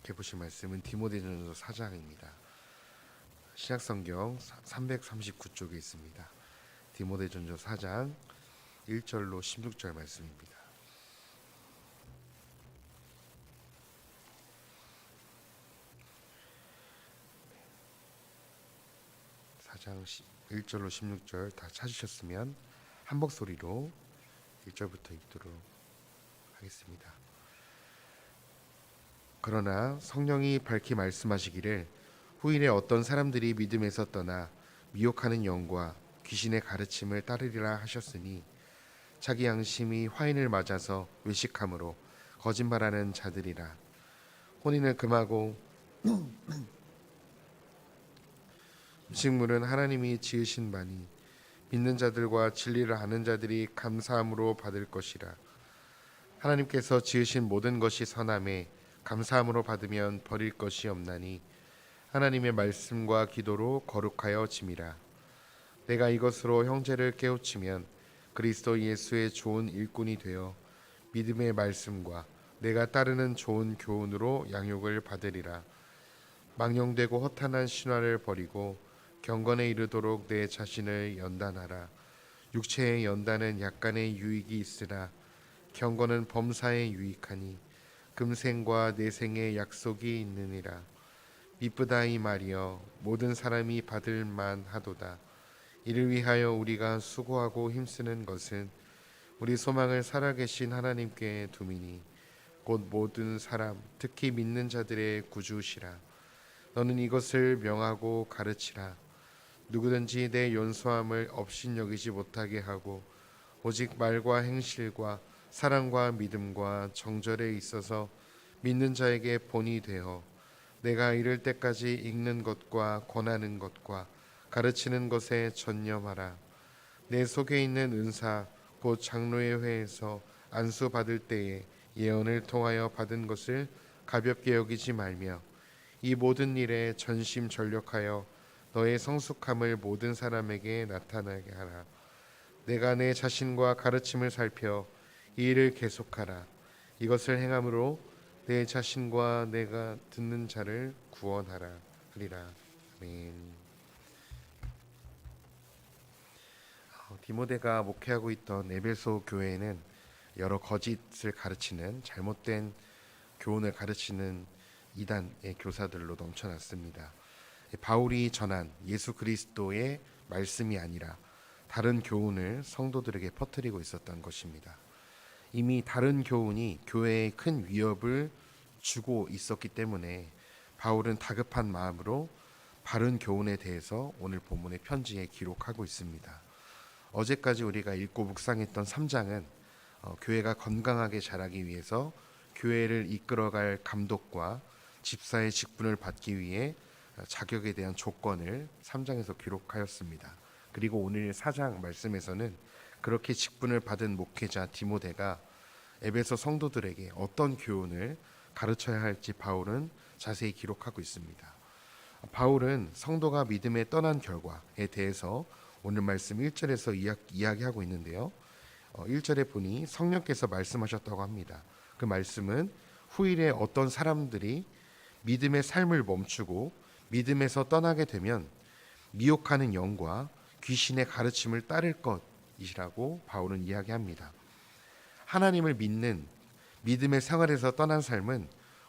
함께 보실 말씀은 디모데전서 4장입니다. 신약성경 339쪽에 있습니다. 디모데전서 4장 1절로 16절 말씀입니다. 4장 1절로 16절 다 찾으셨으면 한 목소리로 1절부터 읽도록 하겠습니다. 그러나 성령이 밝히 말씀하시기를 후일에 어떤 사람들이 믿음에서 떠나 미혹하는 영과 귀신의 가르침을 따르리라 하셨으니 자기 양심이 화인을 맞아서 외식함으로 거짓말하는 자들이라. 혼인을 금하고 음식물은 하나님이 지으신 바니 믿는 자들과 진리를 아는 자들이 감사함으로 받을 것이라. 하나님께서 지으신 모든 것이 선함에 감사함으로 받으면 버릴 것이 없나니 하나님의 말씀과 기도로 거룩하여 짐이라. 내가 이것으로 형제를 깨우치면 그리스도 예수의 좋은 일꾼이 되어 믿음의 말씀과 내가 따르는 좋은 교훈으로 양육을 받으리라. 망령되고 허탄한 신화를 버리고 경건에 이르도록 내 자신을 연단하라. 육체의 연단은 약간의 유익이 있으나 경건은 범사에 유익하니 금생과 내생의 약속이 있느니라. 미쁘다 이 말이여 모든 사람이 받을 만하도다. 이를 위하여 우리가 수고하고 힘쓰는 것은 우리 소망을 살아계신 하나님께 두미니 곧 모든 사람 특히 믿는 자들의 구주시라. 너는 이것을 명하고 가르치라. 누구든지 내 연소함을 업신여기지 못하게 하고 오직 말과 행실과 사랑과 믿음과 정절에 있어서 믿는 자에게 본이 되어 내가 이를 때까지 읽는 것과 권하는 것과 가르치는 것에 전념하라. 내 속에 있는 은사 곧 장로의 회에서 안수 받을 때에 예언을 통하여 받은 것을 가볍게 여기지 말며 이 모든 일에 전심전력하여 너의 성숙함을 모든 사람에게 나타나게 하라. 내가 내 자신과 가르침을 살펴 이 일을 계속하라. 이것을 행함으로 내 자신과 내가 듣는 자를 구원하라 하리라. 아멘. 디모데가 목회하고 있던 에베소 교회에는 여러 거짓을 가르치는 잘못된 교훈을 가르치는 이단의 교사들로 넘쳐났습니다. 바울이 전한 예수 그리스도의 말씀이 아니라 다른 교훈을 성도들에게 퍼뜨리고 있었던 것입니다. 이미 다른 교훈이 교회에 큰 위협을 주고 있었기 때문에 바울은 다급한 마음으로 바른 교훈에 대해서 오늘 본문의 편지에 기록하고 있습니다. 어제까지 우리가 읽고 묵상했던 3장은 교회가 건강하게 자라기 위해서 교회를 이끌어갈 감독과 집사의 직분을 받기 위해 자격에 대한 조건을 3장에서 기록하였습니다. 그리고 오늘 4장 말씀에서는 그렇게 직분을 받은 목회자 디모데가 에베소 성도들에게 어떤 교훈을 가르쳐야 할지 바울은 자세히 기록하고 있습니다. 바울은 성도가 믿음에 떠난 결과에 대해서 오늘 말씀 1절에서 이야기하고 있는데요. 1절에 보니 성령께서 말씀하셨다고 합니다. 그 말씀은 후일에 어떤 사람들이 믿음의 삶을 멈추고 믿음에서 떠나게 되면 미혹하는 영과 귀신의 가르침을 따를 것이라고 바울은 이야기합니다. 하나님을 믿는 믿음의 생활에서 떠난 삶은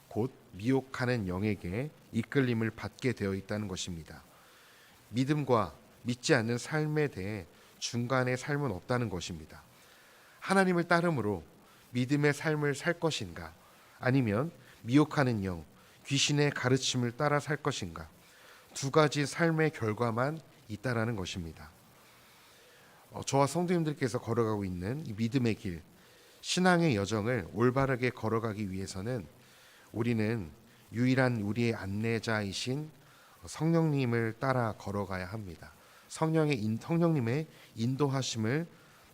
곧 미혹하는 영에게 이끌림을 받게 되어 있다는 것입니다. 믿음과 믿지 않는 삶에 대해 중간의 삶은 없다는 것입니다. 하나님을 따름으로 믿음의 삶을 살 것인가, 아니면 미혹하는 영, 귀신의 가르침을 따라 살 것인가, 두 가지 삶의 결과만 있다라는 것입니다. 저와 성도님들께서 걸어가고 있는 이 믿음의 길, 신앙의 여정을 올바르게 걸어가기 위해서는 우리는 유일한 우리의 안내자이신 성령님을 따라 걸어가야 합니다. 성령님의 인도하심을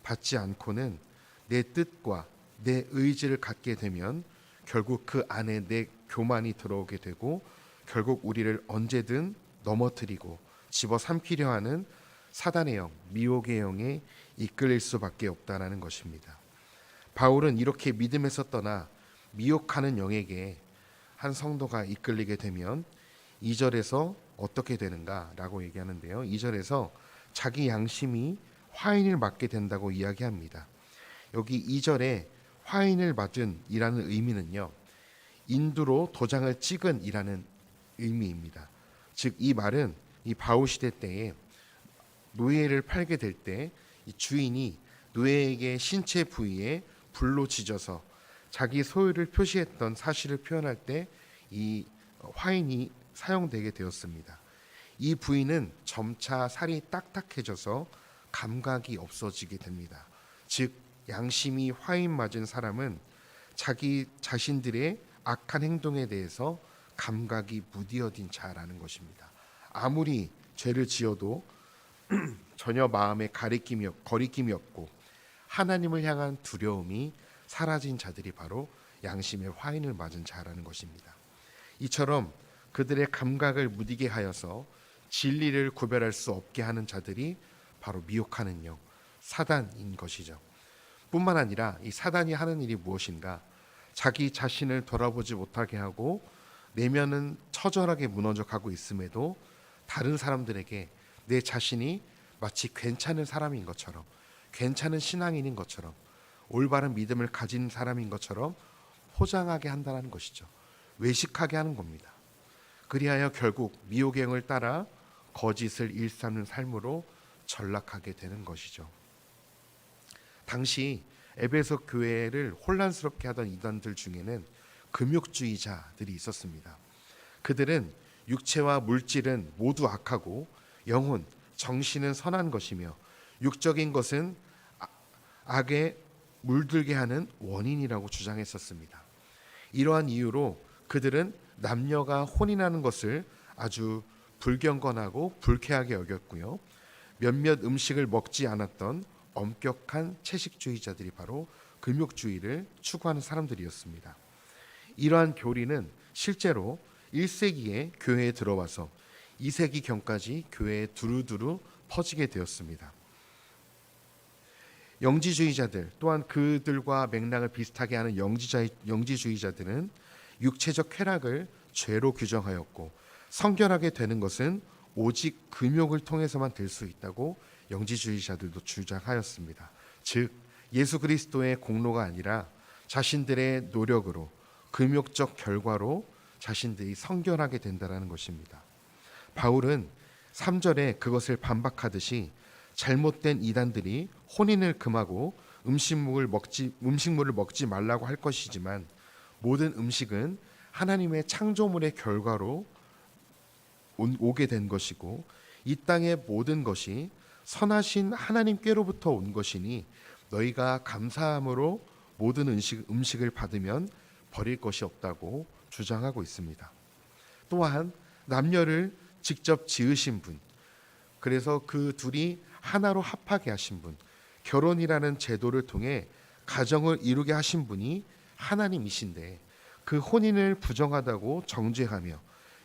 받지 않고는 내 뜻과 내 의지를 갖게 되면 결국 그 안에 내 교만이 들어오게 되고 결국 우리를 언제든 넘어뜨리고 집어삼키려 하는 사단의 영, 미혹의 영에 이끌릴 수밖에 없다는 것입니다. 바울은 이렇게 믿음에서 떠나 미혹하는 영에게 한 성도가 이끌리게 되면 2절에서 어떻게 되는가라고 얘기하는데요. 2절에서 자기 양심이 화인을 맞게 된다고 이야기합니다. 여기 2절에 화인을 맞은 이라는 의미는요, 인두로 도장을 찍은 이라는 의미입니다. 즉 이 말은 이 바울 시대 때에 노예를 팔게 될 때 이 주인이 노예에게 신체 부위에 불로 지져서 자기 소유를 표시했던 사실을 표현할 때 이 화인이 사용되게 되었습니다. 이 부위는 점차 살이 딱딱해져서 감각이 없어지게 됩니다. 즉 양심이 화인 맞은 사람은 자기 자신들의 악한 행동에 대해서 감각이 무디어진 자라는 것입니다. 아무리 죄를 지어도 전혀 마음에 거리낌이 없고 하나님을 향한 두려움이 사라진 자들이 바로 양심의 화인을 맞은 자라는 것입니다. 이처럼 그들의 감각을 무디게 하여서 진리를 구별할 수 없게 하는 자들이 바로 미혹하는 영, 사단인 것이죠. 뿐만 아니라 이 사단이 하는 일이 무엇인가? 자기 자신을 돌아보지 못하게 하고 내면은 처절하게 무너져 가고 있음에도 다른 사람들에게 내 자신이 마치 괜찮은 사람인 것처럼, 괜찮은 신앙인인 것처럼, 올바른 믿음을 가진 사람인 것처럼 포장하게 한다는 것이죠. 외식하게 하는 겁니다. 그리하여 결국 미혹의 영을 따라 거짓을 일삼는 삶으로 전락하게 되는 것이죠. 당시 에베소 교회를 혼란스럽게 하던 이단들 중에는 금욕주의자들이 있었습니다. 그들은 육체와 물질은 모두 악하고 영혼, 정신은 선한 것이며 육적인 것은 악에 물들게 하는 원인이라고 주장했었습니다. 이러한 이유로 그들은 남녀가 혼인하는 것을 아주 불경건하고 불쾌하게 여겼고요. 몇몇 음식을 먹지 않았던 엄격한 채식주의자들이 바로 금욕주의를 추구하는 사람들이었습니다. 이러한 교리는 실제로 1세기에 교회에 들어와서 2세기경까지 교회에 두루두루 퍼지게 되었습니다. 영지주의자들 또한 그들과 맥락을 비슷하게 하는 영지주의자들은 육체적 쾌락을 죄로 규정하였고 성결하게 되는 것은 오직 금욕을 통해서만 될 수 있다고 영지주의자들도 주장하였습니다. 즉 예수 그리스도의 공로가 아니라 자신들의 노력으로 금욕적 결과로 자신들이 성결하게 된다는 것입니다. 바울은 3절에 그것을 반박하듯이 잘못된 이단들이 혼인을 금하고 음식물을 먹지 말라고 할 것이지만 모든 음식은 하나님의 창조물의 결과로 오게 된 것이고 이 땅의 모든 것이 선하신 하나님께로부터 온 것이니 너희가 감사함으로 모든 음식을 받으면 버릴 것이 없다고 주장하고 있습니다. 또한 남녀를 직접 지으신 분, 그래서 그 둘이 하나로 합하게 하신 분, 결혼이라는 제도를 통해 가정을 이루게 하신 분이 하나님이신데 그 혼인을 부정하다고 정죄하며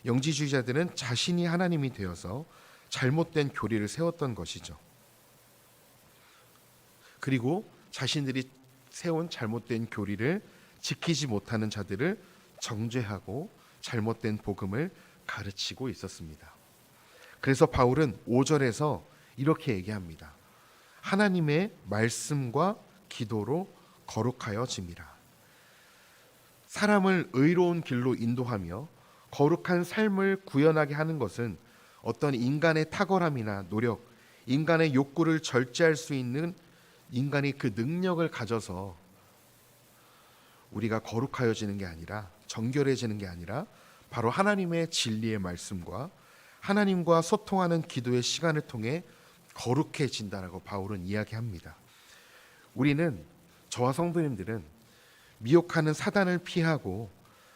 영지주의자들은 자신이 하나님이 되어서 잘못된 교리를 세웠던 것이죠. 그리고 자신들이 세운 잘못된 교리를 지키지 못하는 자들을 정죄하고 잘못된 복음을 가르치고 있었습니다. 그래서 바울은 5절에서 이렇게 얘기합니다. 하나님의 말씀과 기도로 거룩하여짐이라. 사람을 의로운 길로 인도하며 거룩한 삶을 구현하게 하는 것은 어떤 인간의 탁월함이나 노력, 인간의 욕구를 절제할 수 있는 인간이 그 능력을 가져서 우리가 거룩하여지는 게 아니라, 정결해지는 게 아니라 바로 하나님의 진리의 말씀과 하나님과 소통하는 기도의 시간을 통해 거룩해진다라고 바울은 이야기합니다. 우리는, 저와 성도님들은 미혹하는 사단을 피하고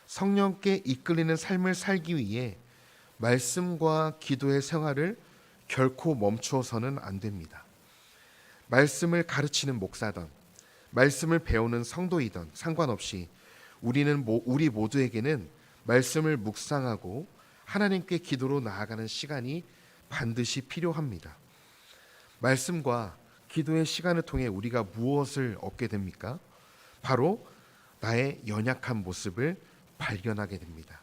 성령께 이끌리는 삶을 살기 위해 말씀과 기도의 생활을 결코 멈추어서는 안 됩니다. 말씀을 가르치는 목사든 말씀을 배우는 성도이든 상관없이 우리 모두에게는 말씀을 묵상하고 하나님께 기도로 나아가는 시간이 반드시 필요합니다. 말씀과 기도의 시간을 통해 우리가 무엇을 얻게 됩니까? 바로 나의 연약한 모습을 발견하게 됩니다.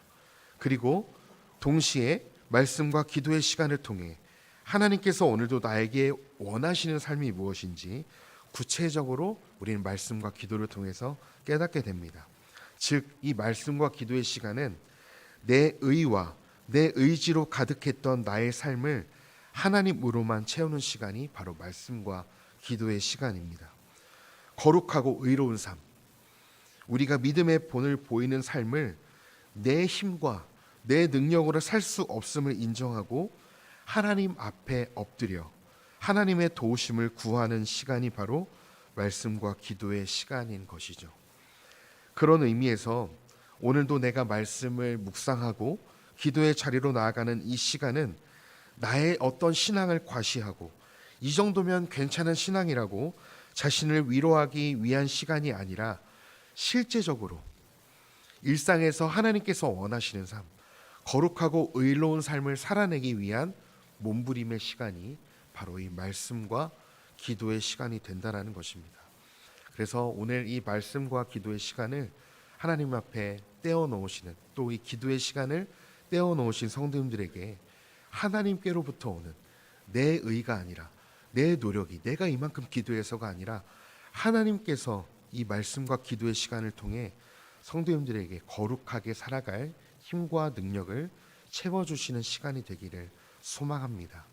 그리고 동시에 말씀과 기도의 시간을 통해 하나님께서 오늘도 나에게 원하시는 삶이 무엇인지 구체적으로 우리는 말씀과 기도를 통해서 깨닫게 됩니다. 즉, 이 말씀과 기도의 시간은 내 의와 내 의지로 가득했던 나의 삶을 하나님으로만 채우는 시간이 바로 말씀과 기도의 시간입니다. 거룩하고 의로운 삶, 우리가 믿음의 본을 보이는 삶을 내 힘과 내 능력으로 살 수 없음을 인정하고 하나님 앞에 엎드려 하나님의 도우심을 구하는 시간이 바로 말씀과 기도의 시간인 것이죠. 그런 의미에서 오늘도 내가 말씀을 묵상하고 기도의 자리로 나아가는 이 시간은 나의 어떤 신앙을 과시하고 이 정도면 괜찮은 신앙이라고 자신을 위로하기 위한 시간이 아니라 실제적으로 일상에서 하나님께서 원하시는 삶, 거룩하고 의로운 삶을 살아내기 위한 몸부림의 시간이 바로 이 말씀과 기도의 시간이 된다는 것입니다. 그래서 오늘 이 말씀과 기도의 시간을 하나님 앞에 떼어놓으시는, 또 이 기도의 시간을 떼어놓으신 성도님들에게 하나님께로부터 오는 내 의가 아니라 내 노력이, 내가 이만큼 기도해서가 아니라 하나님께서 이 말씀과 기도의 시간을 통해 성도님들에게 거룩하게 살아갈 힘과 능력을 채워주시는 시간이 되기를 소망합니다.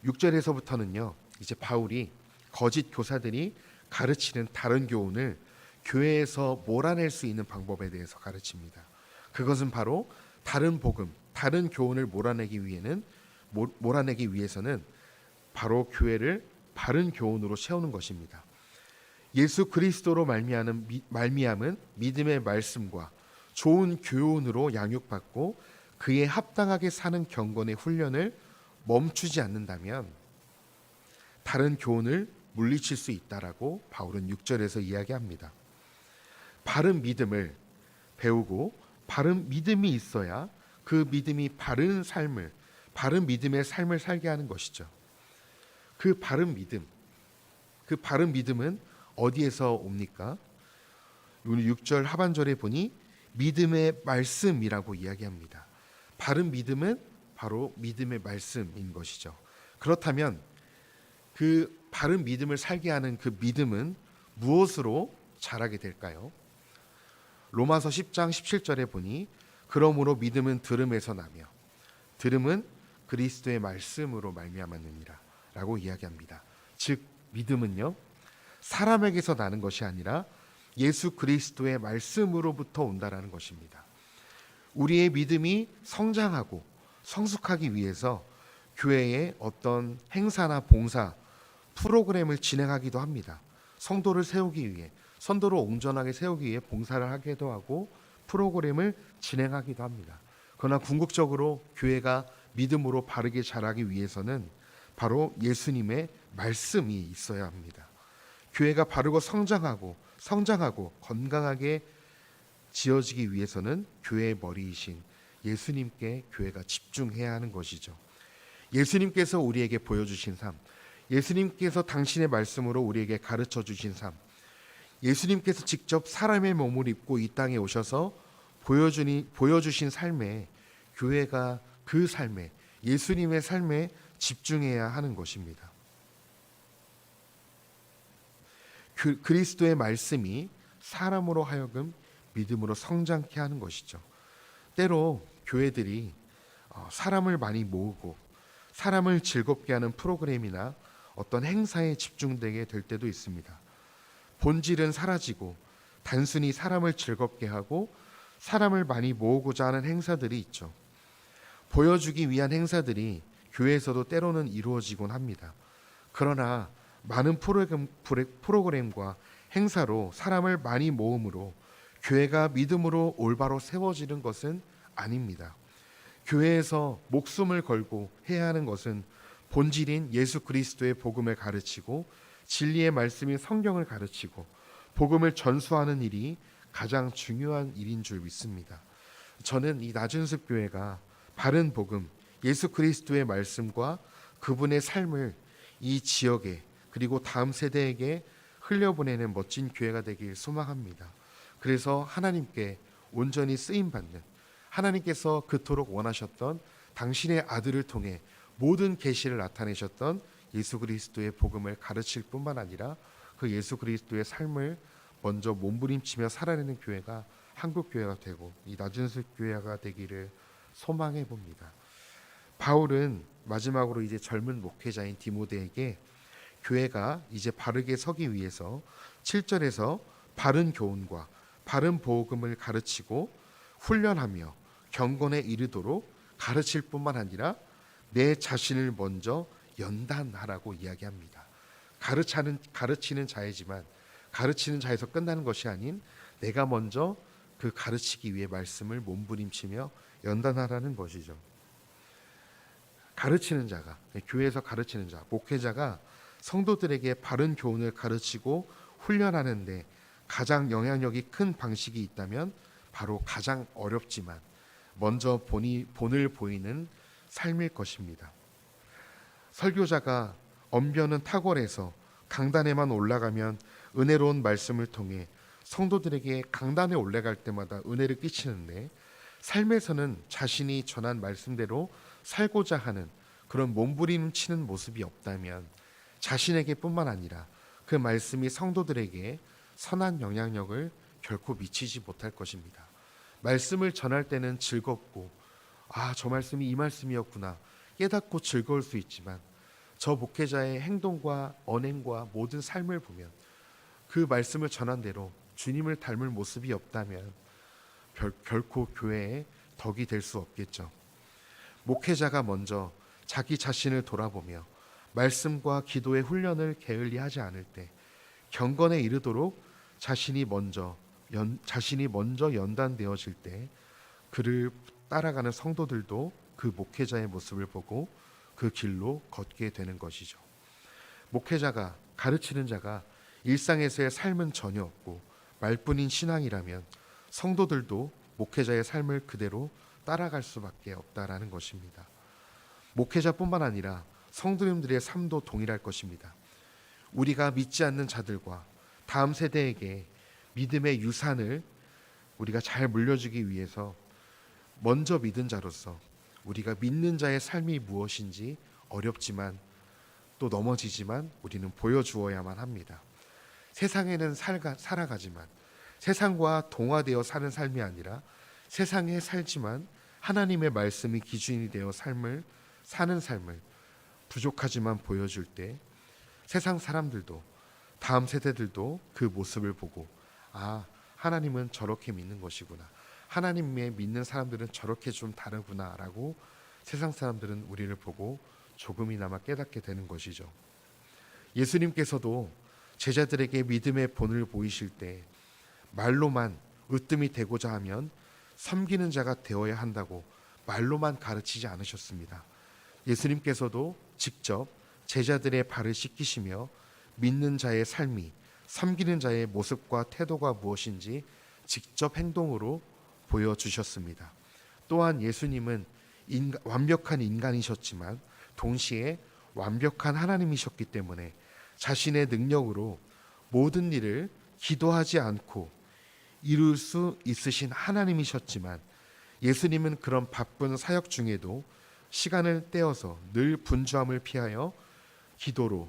6절에서부터는요, 이제 바울이 거짓 교사들이 가르치는 다른 교훈을 교회에서 몰아낼 수 있는 방법에 대해서 가르칩니다. 그것은 바로 다른 복음, 다른 교훈을 몰아내기 위해서는 바로 교회를 바른 교훈으로 채우는 것입니다. 예수 그리스도로 말미암은 믿음의 말씀과 좋은 교훈으로 양육받고 그에 합당하게 사는 경건의 훈련을 멈추지 않는다면 다른 교훈을 물리칠 수 있다라고 바울은 6절에서 이야기합니다. 바른 믿음을 배우고 바른 믿음이 있어야 그 믿음이 바른 믿음의 삶을 살게 하는 것이죠. 그 바른 믿음은 어디에서 옵니까? 오늘 6절 하반절에 보니 믿음의 말씀이라고 이야기합니다. 바른 믿음은 바로 믿음의 말씀인 것이죠. 그렇다면 그 바른 믿음을 살게 하는 그 믿음은 무엇으로 자라게 될까요? 로마서 10장 17절에 보니 그러므로 믿음은 들음에서 나며 들음은 그리스도의 말씀으로 말미암았느니라 라고 이야기합니다. 즉 믿음은요, 사람에게서 나는 것이 아니라 예수 그리스도의 말씀으로부터 온다라는 것입니다. 우리의 믿음이 성장하고 성숙하기 위해서 교회의 어떤 행사나 봉사, 프로그램을 진행하기도 합니다. 성도를 세우기 위해, 선도를 온전하게 세우기 위해 봉사를 하기도 하고 프로그램을 진행하기도 합니다. 그러나 궁극적으로 교회가 믿음으로 바르게 자라기 위해서는 바로 예수님의 말씀이 있어야 합니다. 교회가 바르고 성장하고 건강하게 지어지기 위해서는 교회의 머리이신 예수님께 교회가 집중해야 하는 것이죠. 예수님께서 우리에게 보여주신 삶, 예수님께서 당신의 말씀으로 우리에게 가르쳐 주신 삶, 예수님께서 직접 사람의 몸을 입고 이 땅에 오셔서 보여주신 삶에 교회가 그 삶에, 예수님의 삶에 집중해야 하는 것입니다. 그리스도의 말씀이 사람으로 하여금 믿음으로 성장케 하는 것이죠. 때로 교회들이 사람을 많이 모으고 사람을 즐겁게 하는 프로그램이나 어떤 행사에 집중되게 될 때도 있습니다. 본질은 사라지고 단순히 사람을 즐겁게 하고 사람을 많이 모으고자 하는 행사들이 있죠. 보여주기 위한 행사들이 교회에서도 때로는 이루어지곤 합니다. 그러나 많은 프로그램과 행사로 사람을 많이 모음으로 교회가 믿음으로 올바로 세워지는 것은 아닙니다. 교회에서 목숨을 걸고 해야 하는 것은 본질인 예수 그리스도의 복음을 가르치고 진리의 말씀인 성경을 가르치고 복음을 전수하는 일이 가장 중요한 일인 줄 믿습니다. 저는 이 나준습 교회가 바른 복음, 예수 그리스도의 말씀과 그분의 삶을 이 지역에 그리고 다음 세대에게 흘려보내는 멋진 교회가 되길 소망합니다. 그래서 하나님께 온전히 쓰임 받는, 하나님께서 그토록 원하셨던 당신의 아들을 통해 모든 계시를 나타내셨던 예수 그리스도의 복음을 가르칠 뿐만 아니라 그 예수 그리스도의 삶을 먼저 몸부림치며 살아내는 교회가 한국 교회가 되고 이 나준수 교회가 되기를 소망해 봅니다. 바울은 마지막으로 이제 젊은 목회자인 디모데에게 교회가 이제 바르게 서기 위해서 7절에서 바른 교훈과 바른 복음을 가르치고 훈련하며 경건에 이르도록 가르칠 뿐만 아니라 내 자신을 먼저 연단하라고 이야기합니다. 가르치는 자이지만 가르치는 자에서 끝나는 것이 아닌 내가 먼저 그 가르치기 위해 말씀을 몸부림치며 연단하라는 것이죠. 가르치는 자가, 교회에서 가르치는 자, 목회자가 성도들에게 바른 교훈을 가르치고 훈련하는데 가장 영향력이 큰 방식이 있다면 바로 가장 어렵지만 먼저 본을 보이는 삶일 것입니다. 설교자가 언변은 탁월해서 강단에만 올라가면 은혜로운 말씀을 통해 성도들에게 강단에 올라갈 때마다 은혜를 끼치는데, 삶에서는 자신이 전한 말씀대로 살고자 하는 그런 몸부림치는 모습이 없다면 자신에게 뿐만 아니라 그 말씀이 성도들에게 선한 영향력을 결코 미치지 못할 것입니다. 말씀을 전할 때는 즐겁고 저 말씀이 이 말씀이었구나 깨닫고 즐거울 수 있지만 저 목회자의 행동과 언행과 모든 삶을 보면 그 말씀을 전한 대로 주님을 닮을 모습이 없다면 결코 교회의 덕이 될 수 없겠죠. 목회자가 먼저 자기 자신을 돌아보며 말씀과 기도의 훈련을 게을리하지 않을 때 경건에 이르도록 자신이 먼저 연단되어질 때 그를 따라가는 성도들도 그 목회자의 모습을 보고 그 길로 걷게 되는 것이죠. 목회자가, 가르치는 자가 일상에서의 삶은 전혀 없고 말뿐인 신앙이라면 성도들도 목회자의 삶을 그대로 따라갈 수밖에 없다라는 것입니다. 목회자뿐만 아니라 성도님들의 삶도 동일할 것입니다. 우리가 믿지 않는 자들과 다음 세대에게 믿음의 유산을 우리가 잘 물려주기 위해서 먼저 믿은 자로서 우리가 믿는 자의 삶이 무엇인지 어렵지만 또 넘어지지만 우리는 보여주어야만 합니다. 세상에는 살아가지만 세상과 동화되어 사는 삶이 아니라 세상에 살지만 하나님의 말씀이 기준이 되어 사는 삶을 부족하지만 보여줄 때 세상 사람들도 다음 세대들도 그 모습을 보고 하나님은 저렇게 믿는 것이구나, 하나님의 믿는 사람들은 저렇게 좀 다르구나 라고 세상 사람들은 우리를 보고 조금이나마 깨닫게 되는 것이죠. 예수님께서도 제자들에게 믿음의 본을 보이실 때 말로만 으뜸이 되고자 하면 섬기는 자가 되어야 한다고 말로만 가르치지 않으셨습니다. 예수님께서도 직접 제자들의 발을 씻기시며 믿는 자의 삶이, 섬기는 자의 모습과 태도가 무엇인지 직접 행동으로 보여주셨습니다. 또한 예수님은 완벽한 인간이셨지만 동시에 완벽한 하나님이셨기 때문에 자신의 능력으로 모든 일을 기도하지 않고 이룰 수 있으신 하나님이셨지만 예수님은 그런 바쁜 사역 중에도 시간을 떼어서 늘 분주함을 피하여 기도로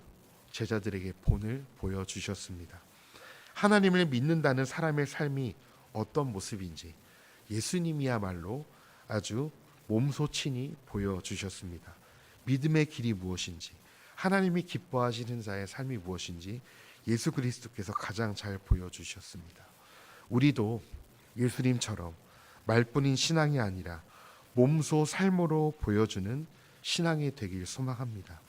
제자들에게 본을 보여주셨습니다. 하나님을 믿는다는 사람의 삶이 어떤 모습인지 예수님이야말로 아주 몸소친히 보여주셨습니다. 믿음의 길이 무엇인지, 하나님이 기뻐하시는 자의 삶이 무엇인지 예수 그리스도께서 가장 잘 보여주셨습니다. 우리도 예수님처럼 말뿐인 신앙이 아니라 몸소 삶으로 보여주는 신앙이 되길 소망합니다.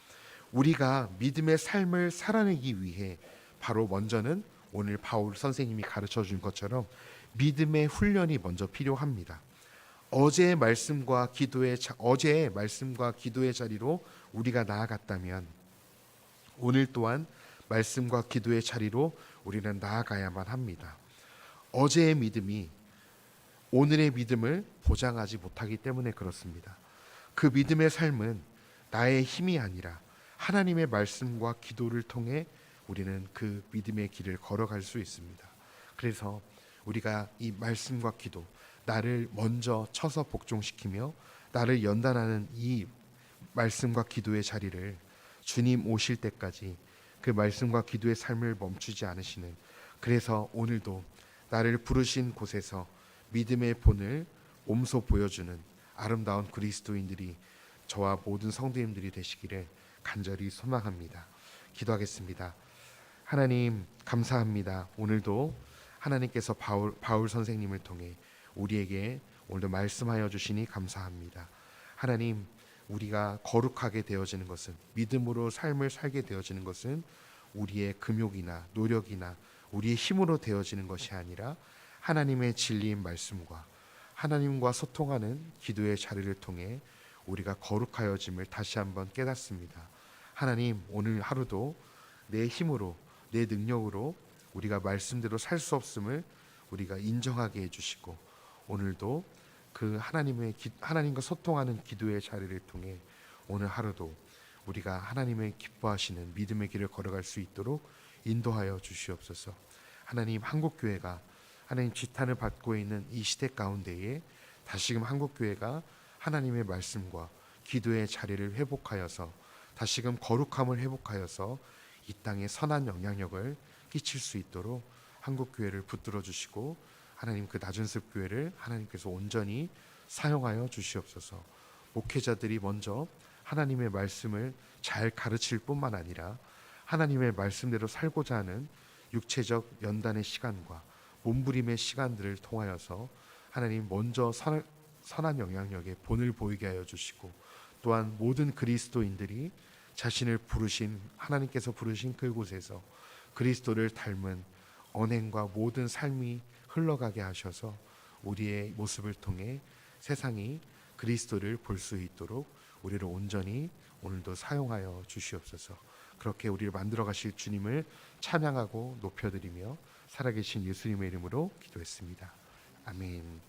우리가 믿음의 삶을 살아내기 위해 바로 먼저는 오늘 바울 선생님이 가르쳐 준 것처럼 믿음의 훈련이 먼저 필요합니다. 어제의 말씀과 기도의 자리로 우리가 나아갔다면 오늘 또한 말씀과 기도의 자리로 우리는 나아가야만 합니다. 어제의 믿음이 오늘의 믿음을 보장하지 못하기 때문에 그렇습니다. 그 믿음의 삶은 나의 힘이 아니라 하나님의 말씀과 기도를 통해 우리는 그 믿음의 길을 걸어갈 수 있습니다. 그래서 우리가 이 말씀과 기도, 나를 먼저 쳐서 복종시키며 나를 연단하는 이 말씀과 기도의 자리를 주님 오실 때까지 그 말씀과 기도의 삶을 멈추지 않으시는, 그래서 오늘도 나를 부르신 곳에서 믿음의 본을 몸소 보여주는 아름다운 그리스도인들이 저와 모든 성도님들이 되시기를 간절히 소망합니다. 기도하겠습니다. 하나님 감사합니다. 오늘도 하나님께서 바울 선생님을 통해 우리에게 오늘도 말씀하여 주시니 감사합니다. 하나님, 우리가 거룩하게 되어지는 것은, 믿음으로 삶을 살게 되어지는 것은 우리의 금욕이나 노력이나 우리의 힘으로 되어지는 것이 아니라 하나님의 진리인 말씀과 하나님과 소통하는 기도의 자리를 통해 우리가 거룩하여짐을 다시 한번 깨닫습니다. 하나님, 오늘 하루도 내 힘으로 내 능력으로 우리가 말씀대로 살 수 없음을 우리가 인정하게 해주시고, 오늘도 그 하나님과 소통하는 기도의 자리를 통해 오늘 하루도 우리가 하나님의 기뻐하시는 믿음의 길을 걸어갈 수 있도록 인도하여 주시옵소서. 하나님, 한국교회가 하나님 지탄을 받고 있는 이 시대 가운데에 다시금 한국교회가 하나님의 말씀과 기도의 자리를 회복하여서 다시금 거룩함을 회복하여서 이 땅에 선한 영향력을 끼칠 수 있도록 한국교회를 붙들어 주시고, 하나님 그 낮은 습 교회를 하나님께서 온전히 사용하여 주시옵소서. 목회자들이 먼저 하나님의 말씀을 잘 가르칠 뿐만 아니라 하나님의 말씀대로 살고자 하는 육체적 연단의 시간과 몸부림의 시간들을 통하여서 하나님 먼저 선한 영향력의 본을 보이게 하여 주시고, 또한 모든 그리스도인들이 자신을 부르신 하나님께서 부르신 그곳에서 그리스도를 닮은 언행과 모든 삶이 흘러가게 하셔서 우리의 모습을 통해 세상이 그리스도를 볼 수 있도록 우리를 온전히 오늘도 사용하여 주시옵소서. 그렇게 우리를 만들어 가실 주님을 찬양하고 높여드리며 살아계신 예수님의 이름으로 기도했습니다. 아멘.